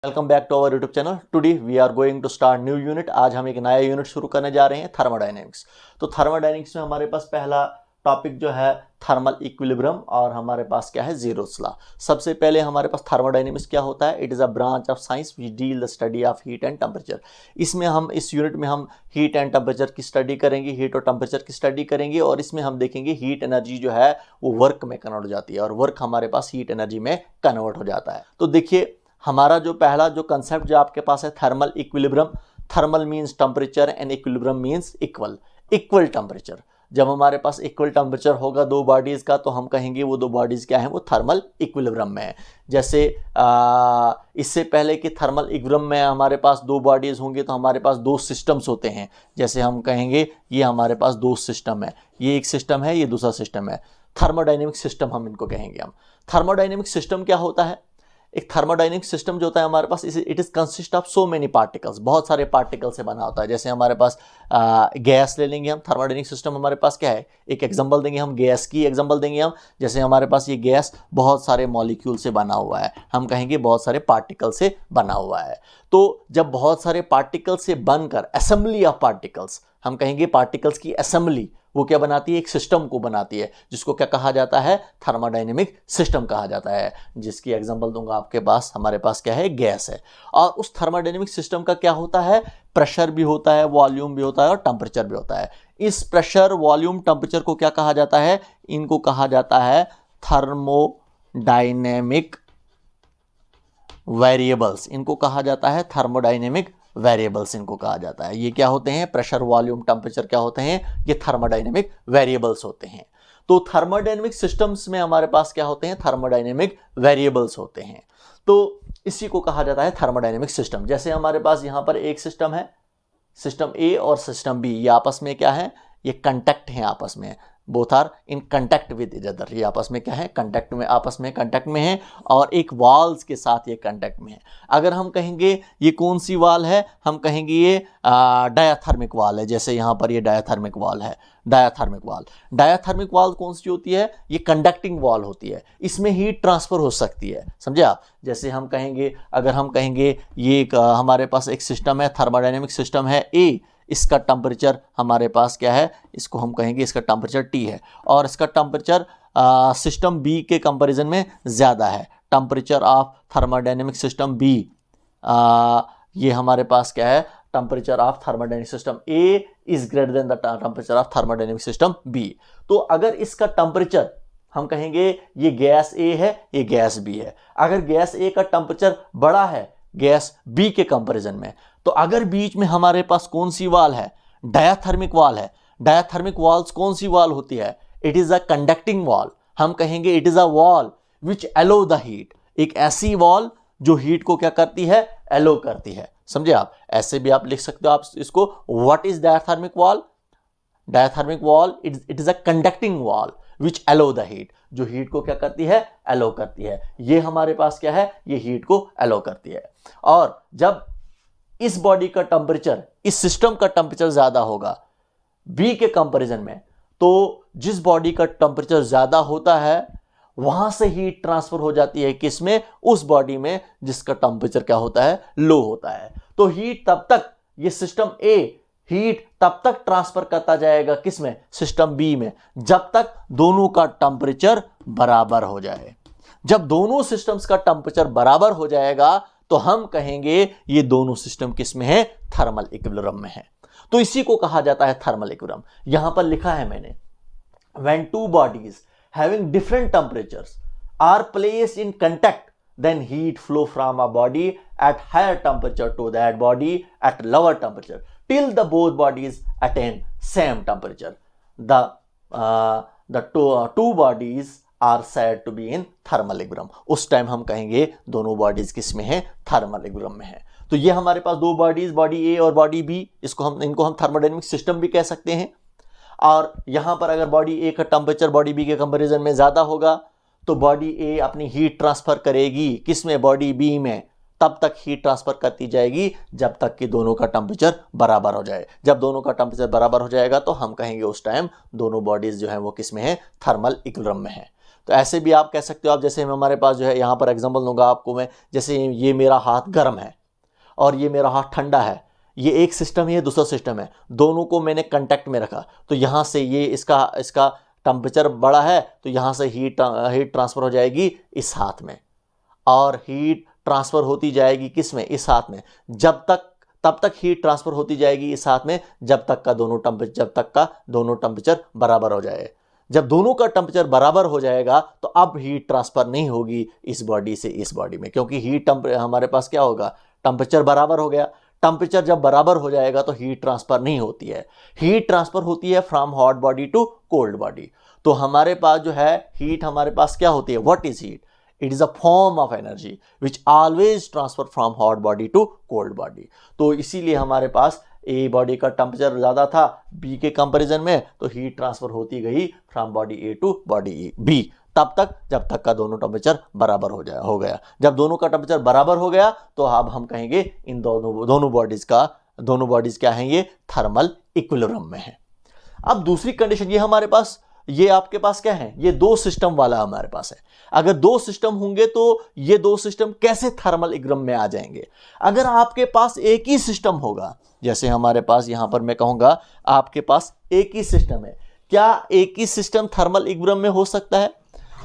Welcome back to our YouTube channel. Today we are going to start new unit. आज हम एक नया unit शुरू करने जा रहे हैं, थर्मोडायनेमिक्स। तो थर्मोडायनेमिक्स में हमारे पास पहला टॉपिक जो है थर्मल इक्विलिब्रियम और हमारे पास क्या है, ज़ीरोथ लॉ। सबसे पहले हमारे पास थर्मोडायनेमिक्स क्या होता है। It is a branch of science which deal the study of heat and temperature. इसमें हम इस यूनिट में हम हीट एंड टेम्परेचर की स्टडी करेंगे, हीट और टेम्परेचर की स्टडी करेंगे, और इसमें हम देखेंगे हीट एनर्जी जो है वो वर्क में कन्वर्ट हो जाती है और वर्क हमारे पास हीट एनर्जी में कन्वर्ट हो जाता है। तो देखिए हमारा जो पहला जो कंसेप्ट जो आपके पास है thermal equilibrium. Thermal means temperature and equilibrium means equal temperature. जब हमारे पास इक्वल टेम्परेचर होगा दो बॉडीज का तो हम कहेंगे वो दो बॉडीज क्या है, वो थर्मल इक्विलिब्रियम में है। जैसे इससे पहले कि थर्मल इक्विलिब्रियम में हमारे पास दो बॉडीज होंगे तो हमारे पास दो सिस्टम्स होते हैं। जैसे हम कहेंगे ये हमारे पास दो सिस्टम है, ये एक सिस्टम है, ये दूसरा सिस्टम है। थर्मोडायनेमिक सिस्टम हम इनको कहेंगे। हम थर्मोडायनेमिक सिस्टम क्या होता है, एक थर्मोडायनेमिक सिस्टम जो होता है हमारे पास it is consist of so many particles, बहुत सारे पार्टिकल से बना होता है। जैसे हमारे पास गैस ले लेंगे हम, थर्मोडायनेमिक सिस्टम हमारे पास क्या है, एक एग्जांपल देंगे हम, गैस की एग्जांपल देंगे हम। जैसे हमारे पास ये गैस बहुत सारे मॉलिक्यूल से बना हुआ है, हम कहेंगे बहुत सारे पार्टिकल से बना हुआ है। तो जब बहुत सारे पार्टिकल से बनकर असेंबली ऑफ पार्टिकल्स, हम कहेंगे पार्टिकल्स की असेंबली वो क्या बनाती है, एक सिस्टम को बनाती है, जिसको क्या कहा जाता है, थर्मोडायनेमिक सिस्टम कहा जाता है। जिसकी एग्जांपल दूंगा आपके पास, हमारे पास क्या है, गैस है। और उस थर्मोडायनेमिक सिस्टम का क्या होता है, प्रेशर भी होता है, वॉल्यूम भी होता है और टेम्परेचर भी होता है। इस प्रेशर, वॉल्यूम, टेम्परेचर को क्या कहा जाता है, इनको कहा जाता है थर्मोडायनेमिक वेरिएबल्स। इनको कहा जाता है थर्मोडायनेमिक वेरिएबल्स, इनको कहा जाता है। ये क्या होते हैं, प्रेशर, वॉल्यूम, टेम्परेचर क्या होते हैं, ये थर्मोडायनेमिक वेरिएबल्स होते हैं। तो थर्मोडायनेमिक सिस्टम्स में हमारे पास क्या होते हैं, थर्मोडायनेमिक वेरिएबल्स होते हैं। तो इसी को कहा जाता है थर्मोडायनेमिक सिस्टम। जैसे हमारे पास यहां पर एक सिस्टम है, सिस्टम ए और सिस्टम बी, ये आपस में क्या है, ये कंटैक्ट हैं आपस में, both are in contact with each other. ये आपस में क्या है, कंटैक्ट में, आपस में कंटैक्ट में है और एक वॉल्स के साथ ये कंटैक्ट में है। अगर हम कहेंगे ये कौन सी वाल है, हम कहेंगे ये डायाथर्मिक वाल है। जैसे यहाँ पर ये डायाथर्मिक वाल है, डायाथर्मिक वाल। डायाथर्मिक वाल कौन सी होती है, ये कंडक्टिंग वाल होती है, इसमें हीट ट्रांसफर हो सकती है, समझे आप। जैसे हम कहेंगे, अगर हम कहेंगे ये हमारे पास एक सिस्टम है, थर्मोडायनेमिक सिस्टम है ए, इसका टेम्परेचर हमारे पास क्या है, इसको हम कहेंगे इसका टेम्परेचर T है, और इसका टेम्परेचर सिस्टम बी के कंपैरिजन में ज़्यादा है। Temperature of thermodynamic system B, ये हमारे पास क्या है, temperature of thermodynamic system A is greater than the temperature of thermodynamic system B. तो अगर इसका टेम्परेचर, हम कहेंगे ये गैस ए है, ये गैस बी है, अगर गैस ए का टेम्परेचर बड़ा है गैस बी के कंपैरिजन में, तो अगर बीच में हमारे पास कौन सी वाल है, डायाथर्मिक वाल है। डायाथर्मिक वॉल्स कौन सी वाल होती है, it is a conducting wall. हम कहेंगे it is a wall which allow the heat, एक ऐसी वॉल जो हीट को क्या करती है, एलो करती है, समझे आप। ऐसे भी आप लिख सकते हो आप इसको, what is diathermic wall, diathermic wall it is a conducting wall which allow the heat, जो हीट को क्या करती है, एलो करती है। ये हमारे पास क्या है, ये हीट को एलो करती है। और जब इस बॉडी का टेम्परेचर, इस सिस्टम का टेम्परेचर ज्यादा होगा बी के कंपैरिजन में, तो जिस बॉडी का टेम्परेचर ज्यादा होता है वहां से हीट ट्रांसफर हो जाती है किसमें, उस बॉडी में जिसका टेम्परेचर क्या होता है, लो होता है। तो हीट तब तक, ये सिस्टम ए हीट तब तक ट्रांसफर करता जाएगा किसमें, सिस्टम बी में, जब तक दोनों का टेम्परेचर बराबर हो जाए। जब दोनों सिस्टम्स का टेम्परेचर बराबर हो जाएगा तो हम कहेंगे ये दोनों सिस्टम किसमें है, थर्मल इक्विलिब्रियम में है। तो इसी को कहा जाता है थर्मल इक्विलिब्रियम। यहां पर लिखा है मैंने, when two bodies having different temperatures are placed in contact, then heat flow from a body at higher temperature to that body at lower temperature till the both bodies attain same temperature. The two bodies are said to be in thermal equilibrium. उस time हम कहेंगे दोनों bodies किस में है, thermal equilibrium में है। तो ये हमारे पास दो बॉडीज, बॉडी ए और बॉडी बी, इनको हम थर्मोडायनेमिक सिस्टम भी कह सकते हैं। और यहां पर अगर बॉडी ए का टेम्परेचर बॉडी बी के कंपैरिजन में ज्यादा होगा तो बॉडी ए अपनी हीट ट्रांसफर करेगी किसमें, बॉडी बी में, तब तक हीट ट्रांसफर करती जाएगी जब तक कि दोनों का टेम्परेचर बराबर हो जाए। जब दोनों का टेम्परेचर बराबर हो जाएगा तो हम कहेंगे उस टाइम दोनों बॉडीज जो है वो किस में है, थर्मल इक्विलिब्रियम में है। तो ऐसे भी आप कह सकते हो, आप जैसे हमारे पास जो है यहाँ पर एग्जांपल दूंगा आपको मैं, जैसे ये मेरा हाथ गर्म है और ये मेरा हाथ ठंडा है, ये एक सिस्टम है, दूसरा सिस्टम है, दोनों को मैंने कांटेक्ट में रखा, तो यहाँ से ये इसका टेम्परेचर बड़ा है तो यहाँ से हीट ट्रांसफ़र हो जाएगी इस हाथ में, और हीट ट्रांसफ़र होती जाएगी किस में, इस हाथ में, तब तक हीट ट्रांसफ़र होती जाएगी इस हाथ में जब तक का दोनों टेम्परेचर बराबर हो जाए। जब दोनों का टेम्परेचर बराबर हो जाएगा तो अब हीट ट्रांसफ़र नहीं होगी इस बॉडी से इस बॉडी में, क्योंकि हमारे पास क्या होगा, टेम्परेचर बराबर हो गया। टेम्परेचर जब बराबर हो जाएगा तो हीट ट्रांसफ़र नहीं होती है, हीट ट्रांसफ़र होती है from hot body to cold body. तो हमारे पास जो है हीट, हमारे पास क्या होती है, what is heat? It is a form of energy which always transfer from hot body to cold body. तो इसीलिए हमारे पास ए बॉडी का टेम्परेचर ज़्यादा था बी के कंपैरिजन में, तो हीट ट्रांसफर होती गई from body A to body B, तब तक जब तक का दोनों टेम्परेचर बराबर हो गया। जब दोनों का टेम्परेचर बराबर हो गया तो अब हम कहेंगे इन दोनों बॉडीज क्या हैं, ये थर्मल इक्विलिब्रियम में है। अब दूसरी कंडीशन, ये आपके पास क्या है, ये दो सिस्टम वाला हमारे पास है। अगर दो सिस्टम होंगे तो ये दो सिस्टम कैसे थर्मल इक्विलिब्रियम में आ जाएंगे? अगर आपके पास एक ही सिस्टम होगा, जैसे हमारे पास यहां पर मैं कहूंगा आपके पास एक ही सिस्टम है, क्या एक ही सिस्टम थर्मल इक्विलिब्रियम में हो सकता है?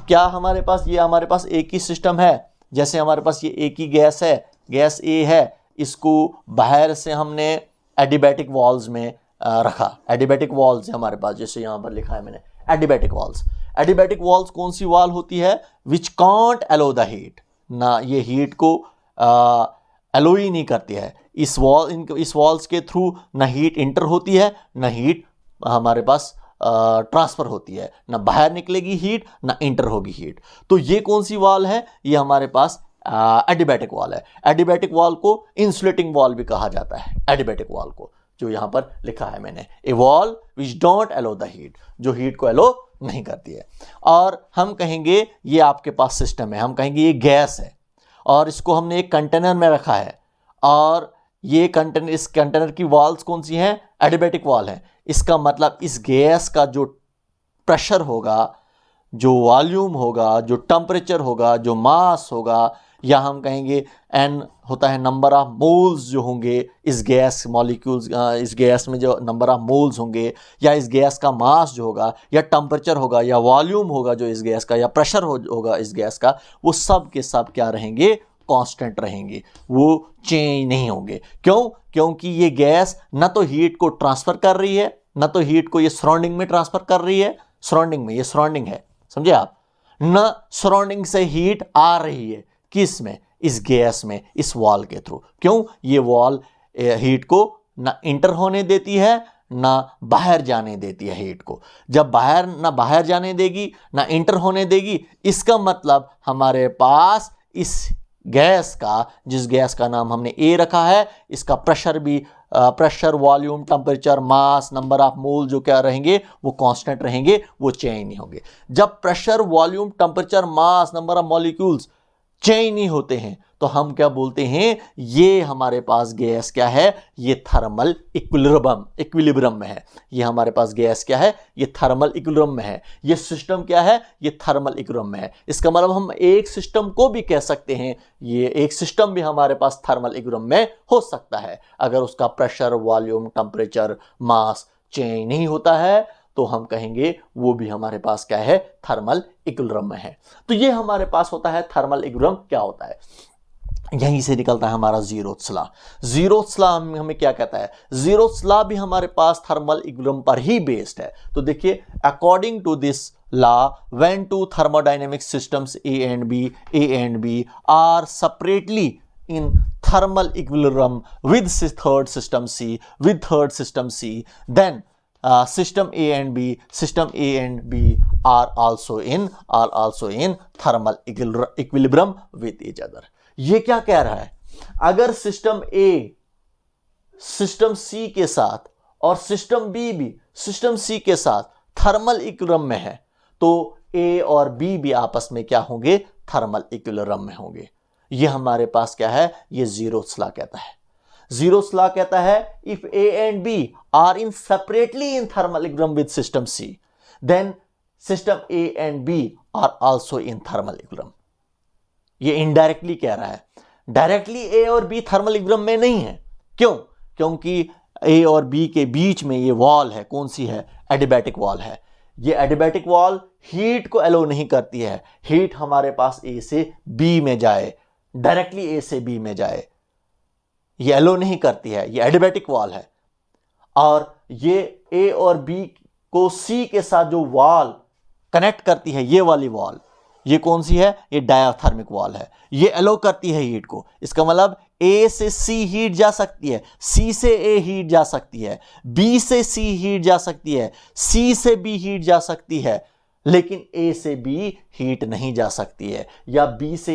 क्या हमारे पास एक ही सिस्टम है, जैसे हमारे पास ये एक ही गैस है, गैस ए है, इसको बाहर से हमने एडियाबैटिक वॉल्स में रखा, एडियाबैटिक वॉल्स है हमारे पास, जैसे यहां पर लिखा है मैंने एडियाबैटिक वॉल्स कौन सी वॉल होती है, which can't aloe the heat, ना ये हीट को अलो ही नहीं करती है। इस वॉल्स के थ्रू ना हीट इंटर होती है, ना हीट हमारे पास ट्रांसफर होती है, ना बाहर निकलेगी हीट, ना इंटर होगी हीट। तो ये कौन सी वॉल है, ये हमारे पास एडियाबैटिक वॉल है। एडियाबैटिक वॉल को इंसुलेटिंग वॉल भी कहा जाता है, एडियाबैटिक वॉल को, जो यहां पर लिखा है मैंने, a wall which don't allow the heat, जो हीट को अलो नहीं करती है। और हम कहेंगे ये आपके पास सिस्टम है, हम कहेंगे ये गैस है और इसको हमने एक कंटेनर में रखा है, और ये कंटेनर, इस कंटेनर की वॉल्स कौन सी हैं, एडियाबैटिक वॉल है। इसका मतलब इस गैस का जो प्रेशर होगा, जो वॉल्यूम होगा, जो टेम्परेचर होगा, जो मास होगा, या हम कहेंगे एन होता है नंबर ऑफ मोल्स जो होंगे इस गैस मॉलिक्यूल्स, इस गैस में जो नंबर ऑफ मोल्स होंगे, या इस गैस का मास जो होगा, या टेम्परेचर होगा, या वॉल्यूम होगा जो इस गैस का, या प्रेशर होगा इस गैस का, वो सब के सब क्या रहेंगे, कांस्टेंट रहेंगे, वो चेंज नहीं होंगे। क्यों? क्योंकि ये गैस ना तो हीट को ट्रांसफर कर रही है, ना तो हीट को ये सराउंडिंग में ट्रांसफर कर रही है, सराउंडिंग में, ये सराउंडिंग है, समझे आप, ना सराउंडिंग से हीट आ रही है, किस में, इस गैस में, इस वॉल के थ्रू। क्यों? ये वॉल हीट को ना इंटर होने देती है, ना बाहर जाने देती है हीट को। जब ना बाहर जाने देगी, ना इंटर होने देगी, इसका मतलब हमारे पास इस गैस का, जिस गैस का नाम हमने ए रखा है, इसका प्रेशर भी, pressure, volume, temperature, mass, number of mole जो क्या रहेंगे, वो कांस्टेंट रहेंगे, वो चेंज नहीं होंगे। जब pressure, volume, temperature, mass, number of molecules change नहीं होते हैं तो हम क्या बोलते हैं, ये हमारे पास गैस क्या है, ये थर्मल इक्विलिब्रियम में है। ये हमारे पास गैस क्या है, ये थर्मल इक्विलिब्रियम में है। ये सिस्टम क्या है, ये थर्मल इक्विलिब्रियम में है। इसका मतलब हम एक सिस्टम को भी कह सकते हैं, ये एक सिस्टम भी हमारे पास थर्मल इक्विलिब्रियम में हो सकता है, अगर उसका pressure, volume, temperature, mass change नहीं होता है तो हम कहेंगे वो भी हमारे पास क्या है, थर्मल इक्विलिब्रियम में है। तो ये हमारे पास होता है थर्मल इक्विलिब्रियम क्या होता है, यहीं से निकलता है हमारा ज़ीरोथ लॉ। ज़ीरोथ लॉ हमें क्या कहता है, ज़ीरोथ लॉ भी हमारे पास थर्मल इक्विलिब्रियम पर ही बेस्ड है। तो देखिए, according to this law, when two thermodynamic systems A and B are separately in thermal equilibrium with third system C, then system A and B are also in thermal equilibrium with each other. ये क्या कह रहा है, अगर system A system C के साथ और system B भी सिस्टम C के साथ थर्मल इक्विलिब्रियम में है तो A और B भी आपस में क्या होंगे, थर्मल इक्विलिब्रियम में होंगे। ये हमारे पास क्या है, ये ज़ीरोथ लॉ कहता है। ज़ीरोथ लॉ कहता है if A and B are in separately in thermal equilibrium with system C, then system A and B are also in thermal equilibrium. ये इनडायरेक्टली कह रहा है, डायरेक्टली ए और बी थर्मल इक्विलिब्रियम में नहीं है। क्यों? क्योंकि ए और बी के बीच में ये वॉल है, कौन सी है? एडियाबैटिक वॉल है। ये एडियाबैटिक वॉल हीट को अलो नहीं करती है, हीट हमारे पास ए से बी में जाए, डायरेक्टली ए से बी में जाए, ये अलो नहीं करती है, ये एडियाबैटिक वॉल है। और ये ए और बी को सी के साथ जो वॉल कनेक्ट करती है, ये वाली वॉल, ये कौन सी है? ये डायाथर्मिक वॉल है, ये अलो करती है हीट को। इसका मतलब ए से सी हीट जा सकती है, सी से ए हीट जा सकती है, बी से सी हीट जा सकती है, सी से बी हीट जा सकती है, लेकिन ए से बी हीट नहीं जा सकती है, या बी से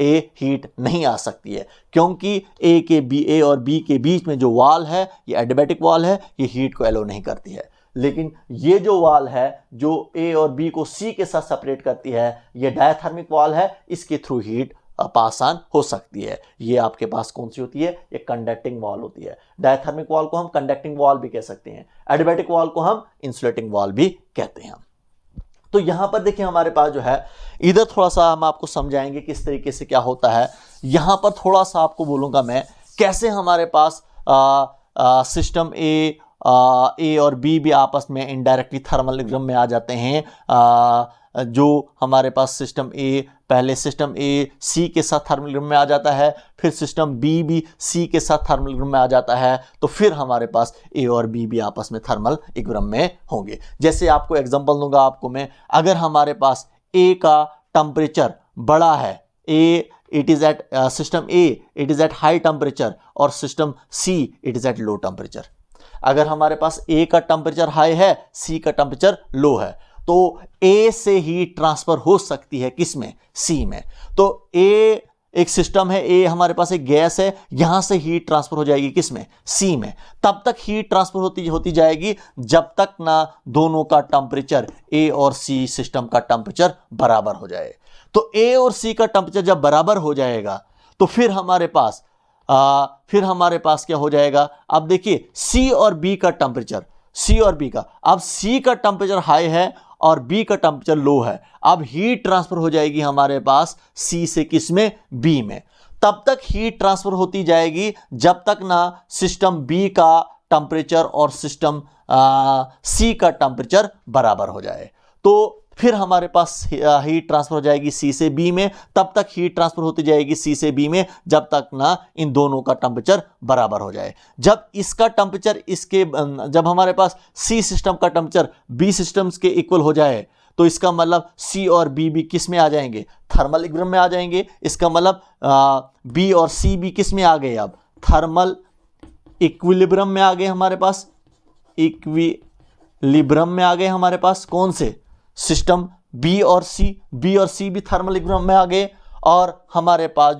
ए हीट नहीं आ सकती है, क्योंकि ए और बी के बीच में जो वॉल है, ये एडियाबैटिक वॉल है, ये हीट को अलो नहीं करती है। लेकिन ये जो वॉल है जो ए और बी को सी के साथ सेपरेट करती है, ये डायाथर्मिक वॉल है, इसके थ्रू हीट पास ऑन हो सकती है। ये आपके पास कौन सी होती है? ये कंडक्टिंग वॉल होती है। डायाथर्मिक वॉल को हम कंडक्टिंग वॉल भी कह सकते हैं, एडियाबैटिक वॉल को हम इंसुलेटिंग वॉल भी कहते हैं। तो यहां पर देखिए हमारे पास जो है, इधर थोड़ा सा हम आपको समझाएंगे किस तरीके से क्या होता है। यहां पर थोड़ा सा आपको बोलूंगा मैं कैसे हमारे पास सिस्टम ए और बी भी आपस में इनडायरेक्टली थर्मल इक्विलिब्रियम में आ जाते हैं। जो हमारे पास सिस्टम ए, पहले सिस्टम ए सी के साथ थर्मल इक्विलिब्रियम में आ जाता है, फिर सिस्टम बी भी सी के साथ थर्मल इक्विलिब्रियम में आ जाता है, तो फिर हमारे पास ए और बी भी आपस में थर्मल इक्विलिब्रियम में होंगे। जैसे आपको एग्जांपल दूंगा आपको मैं, अगर हमारे पास ए का टेम्परेचर बड़ा है, it is at system A it is at high temperature और system C it is at low temperature. अगर हमारे पास ए का टेम्परेचर हाई है, सी का टेम्परेचर लो है, तो ए से हीट ट्रांसफर हो सकती है किसमें? सी में। तो ए एक सिस्टम है, ए हमारे पास एक गैस है, यहां से हीट ट्रांसफर हो जाएगी किसमें? सी में। तब तक हीट ट्रांसफर होती जाएगी जब तक ना दोनों का टेम्परेचर, ए और सी सिस्टम का टेम्परेचर बराबर हो जाए। तो ए और सी का टेम्परेचर जब बराबर हो जाएगा तो फिर हमारे पास क्या हो जाएगा? अब देखिए सी और बी का टेम्परेचर, अब सी का टेम्परेचर हाई है और बी का टेम्परेचर लो है। अब हीट ट्रांसफर हो जाएगी हमारे पास सी से किसमें? बी में। तब तक हीट ट्रांसफर होती जाएगी जब तक ना सिस्टम बी का टेम्परेचर और सिस्टम सी का टेम्परेचर बराबर हो जाए। तो फिर हमारे पास हीट ट्रांसफर हो जाएगी सी से बी में, तब तक हीट ट्रांसफर होती जाएगी सी से बी में जब तक ना इन दोनों का टेम्परेचर बराबर हो जाए। जब इसका टेम्परेचर जब हमारे पास सी सिस्टम का टेम्परेचर बी सिस्टम्स के इक्वल हो जाए, तो इसका मतलब सी और बी भी किस में आ जाएंगे? थर्मल इक्विलिब्रियम में आ जाएंगे। इसका मतलब बी और सी भी किस में आ गए? अब थर्मल इक्विलिब्रियम में आ गए हमारे पास, इक्विलिब्रियम में आ गए हमारे पास। कौन से? सिस्टम बी और सी भी थर्मल इक्विलिब्रियम में आ गए, और हमारे पास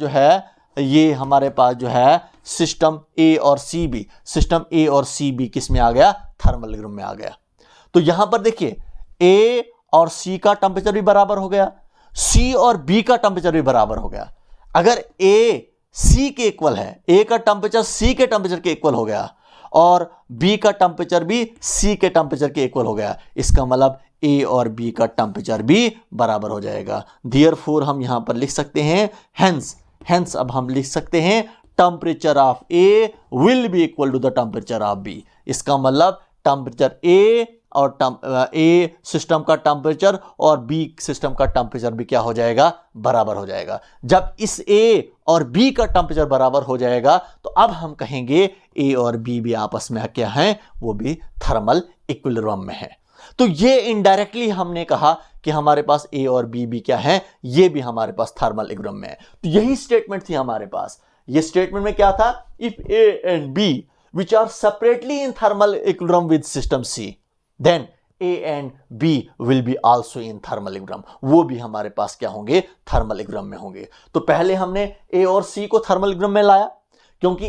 जो है सिस्टम ए और सी भी किस में आ गया? थर्मल इक्विलिब्रियम में आ गया। तो यहां पर देखिए ए और सी का टेम्परेचर भी बराबर हो गया, सी और बी का टेम्परेचर भी बराबर हो गया। अगर ए सी के इक्वल है, ए का टेम्परेचर सी के टेम्परेचर के इक्वल हो गया और बी का टेम्परेचर भी सी के टेम्परेचर के इक्वल हो गया, इसका मतलब ए और बी का टेम्परेचर भी बराबर हो जाएगा। देयरफॉर हम यहां पर लिख सकते हैं हेंस अब हम लिख सकते हैं temperature of A will be equal to the temperature of B. इसका मतलब टेम्परेचर ए और ए सिस्टम का टेम्परेचर और बी सिस्टम का टेम्परेचर भी क्या हो जाएगा? बराबर हो जाएगा। जब इस ए और बी का टेम्परेचर बराबर हो जाएगा तो अब हम कहेंगे ए और बी भी आपस में क्या हैं? वो भी थर्मल इक्विलिब्रियम में है। तो ये इनडायरेक्टली हमने कहा कि हमारे पास ए और बी भी क्या है? ये भी हमारे पास थर्मल इक्विलिब्रियम में है। तो यही स्टेटमेंट थी हमारे पास। ये स्टेटमेंट में क्या था? If A and B which are separately in thermal equilibrium with system C, then A and B will be also in thermal equilibrium। वो भी हमारे पास क्या होंगे? थर्मल इक्विलिब्रियम में होंगे। तो पहले हमने A और C को थर्मल इक्विलिब्रियम में लाया, क्योंकि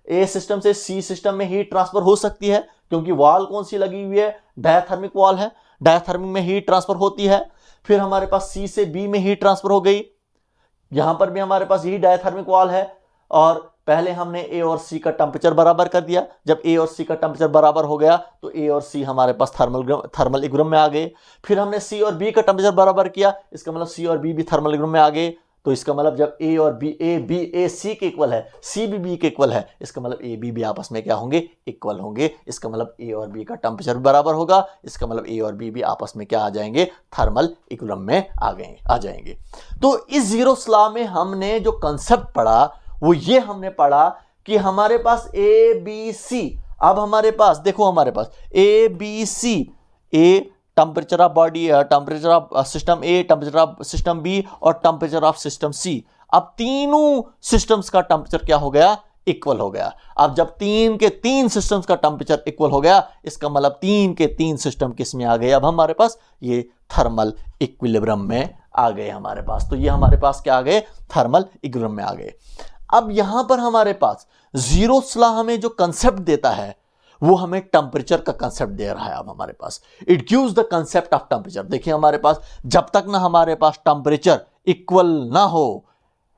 A सिस्टम से C सिस्टम में हीट ट्रांसफर हो सकती है, क्योंकि वॉल कौन सी लगी हुई है? डायाथर्मिक वॉल है, डायाथर्मिक में हीट ट्रांसफर होती है। फिर हमारे पास C से B में हीट ट्रांसफर हो गई, यहां पर भी हमारे पास यही डायाथर्मिक वॉल है, और पहले हमने ए और सी का टेम्परेचर बराबर कर दिया। जब ए और सी का टेम्परेचर बराबर हो गया तो ए और सी हमारे पास थर्मल इक्विलिब्रियम में आ गए। फिर हमने सी और बी का टेम्परेचर बराबर किया, इसका मतलब सी और बी भी थर्मल इक्विलिब्रियम में आ गए। तो इसका मतलब जब ए और बी, ए सी के इक्वल है, सी भी बी के इक्वल है, इसका मतलब ए बी भी आपस में क्या होंगे, इक्वल होंगे। इसका मतलब ए और बी का टेम्परेचर बराबर होगा, इसका मतलब ए और बी भी आपस में क्या आ जाएंगे, थर्मल इक्विलिब्रियम में आ जाएंगे। तो इस जीरोस लॉ में हमने जो कंसेप्ट पढ़ा वो ये हमने पढ़ा कि हमारे पास ए बी सी, अब हमारे पास देखो, हमारे पास A B C, A temperature of body, temperature of system A, temperature of system B और टेम्परेचर ऑफ सिस्टम सी। अब तीनों सिस्टम्स का टेम्परेचर क्या हो गया, इक्वल हो गया। अब जब तीन के तीन सिस्टम्स का टेम्परेचर इक्वल हो गया, इसका मतलब तीन के तीन सिस्टम किस में आ गए, अब हमारे पास ये थर्मल इक्विलिब्रियम में आ गए हमारे पास। तो ये हमारे पास क्या आ गए, थर्मल इक्विलिब्रियम में आ गए। अब यहां पर हमारे पास जीरोस लॉ हमें जो कंसेप्ट देता है वो हमें टेम्परेचर का कंसेप्ट दे रहा है। अब हमारे पास it gives the concept of temperature. देखिए हमारे पास जब तक ना हमारे पास टेम्परेचर इक्वल ना हो,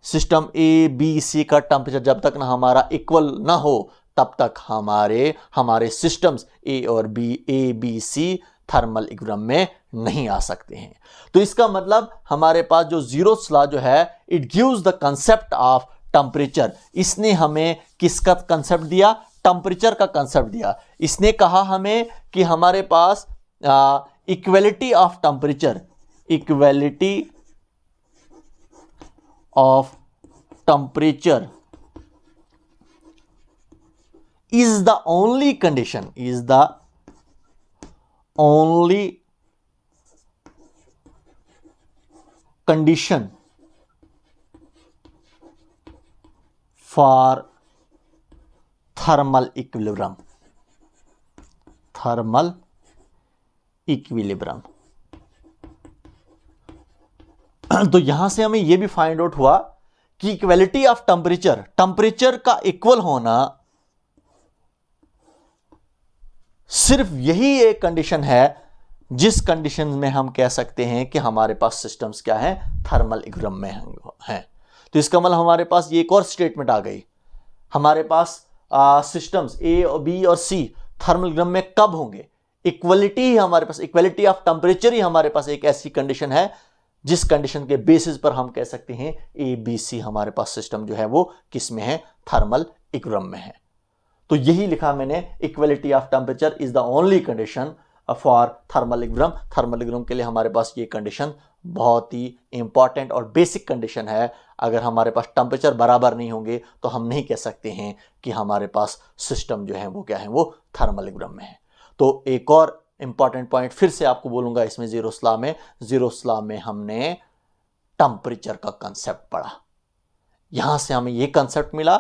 सिस्टम ए बी सी का टेम्परेचर जब तक ना हमारा इक्वल ना हो, तब तक हमारे सिस्टम्स ए और B, A B C thermal equilibrium में नहीं आ सकते हैं। तो इसका मतलब हमारे पास जो जीरोस लॉ जो है, it gives the concept of temperature. इसने हमें किसका कंसेप्ट दिया, टेम्परेचर का कंसेप्ट दिया। इसने कहा हमें कि हमारे पास equality of temperature, equality of temperature is the only condition, is the only condition for thermal equilibrium, thermal equilibrium। तो यहां से हमें यह भी फाइंड आउट हुआ कि इक्वलिटी ऑफ टेम्परेचर, टेम्परेचर का इक्वल होना सिर्फ यही एक कंडीशन है जिस कंडीशन में हम कह सकते हैं कि हमारे पास सिस्टम्स क्या हैं, थर्मल इक्विलिब्रियम में हैं। तो इसका मतलब हमारे पास ये एक और स्टेटमेंट आ गई, हमारे पास सिस्टम्स ए और बी और सी थर्मल इक्विलिब्रियम में कब होंगे, इक्वलिटी ही हमारे पास, इक्वलिटी ऑफ टेम्परेचर ही हमारे पास एक ऐसी कंडीशन है जिस कंडीशन के बेसिस पर हम कह सकते हैं ए बी सी हमारे पास सिस्टम जो है वो किस में है, थर्मल इक्विलिब्रियम में है। तो यही लिखा मैंने, equality of temperature is the only condition for thermal equilibrium. Thermal equilibrium के लिए हमारे पास ये कंडीशन बहुत ही इंपॉर्टेंट और बेसिक कंडीशन है। अगर हमारे पास टेम्परेचर बराबर नहीं होंगे तो हम नहीं कह सकते हैं कि हमारे पास सिस्टम जो है वो क्या है, वो थर्मल इक्विलिब्रियम में है। तो एक और इंपॉर्टेंट पॉइंट फिर से आपको बोलूंगा, इसमें जीरोस लॉ में हमने टेम्परेचर का कंसेप्ट पढ़ा। यहां से हमें यह कंसेप्ट मिला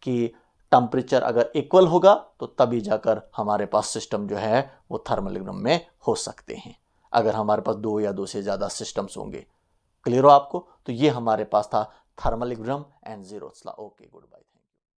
कि टेम्परेचर अगर इक्वल होगा तो तभी जाकर हमारे पास सिस्टम जो है वो थर्मल इक्विलिब्रियम में हो सकते हैं। अगर हमारे पास दो या दो से ज्यादा सिस्टम्स होंगे। क्लियर हो आपको? तो ये हमारे पास था thermal equilibrium and zeroth law. Okay, good bye.